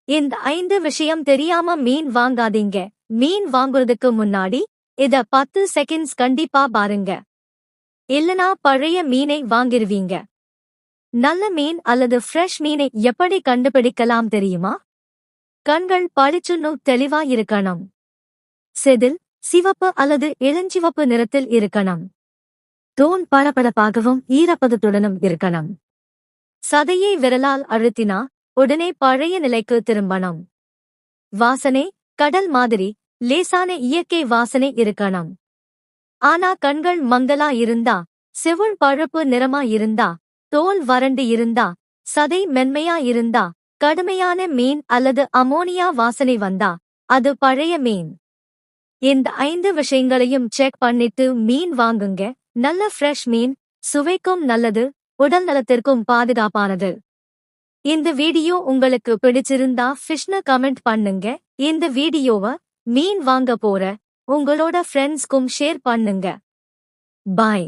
இந்த 5 விஷயம் தெரியாம மீன் வாங்காதீங்க. மீன் வாங்குறதுக்கு முன்னாடி இத 10 செகண்ட்ஸ் கண்டிப்பா பாருங்க. இல்லனா பழைய மீனை வாங்கிருவீங்க. நல்ல மீன் அல்லது ஃப்ரெஷ் மீனை எப்படி கண்டுபிடிக்கலாம் தெரியுமா? கண்கள் பளிச்சுன்னு தெளிவா இருக்கணும். செதில், சிவப்பு அல்லது இளஞ்சிவப்பு நிறத்தில் இருக்கணும். தோல் பளபளப்பாகவும் ஈரப்பதத்துடனும் இருக்கணும். சதையை விரலால் அழுத்தினா உடனே பழைய நிலைக்கு திரும்பணும். வாசனை கடல் மாதிரி லேசான இயற்கை வாசனை இருக்கணும். ஆனா கண்கள் மங்கலா இருந்தா, செவுள் பழுப்பு நிறமா இருந்தா, தோல் வறண்டு இருந்தா, சதை மென்மையா இருந்தா, கடுமையான மீன் அல்லது அமோனியா வாசனை வந்தா அது பழைய மீன். இந்த 5 விஷயங்களையும் செக் பண்ணிட்டு மீன் வாங்குங்க. நல்ல ஃப்ரெஷ் மீன் சுவைக்கும் நல்லது, உடல் நலத்திற்கும் பாதுகாப்பானது. இந்த வீடியோ உங்களுக்கு பிடிச்சிருந்தா ஃபிஷ்னு கமெண்ட் பண்ணுங்க. இந்த வீடியோவை மீன் வாங்க போற உங்களோட ஃப்ரெண்ட்ஸ்க்கும் ஷேர் பண்ணுங்க. பாய்.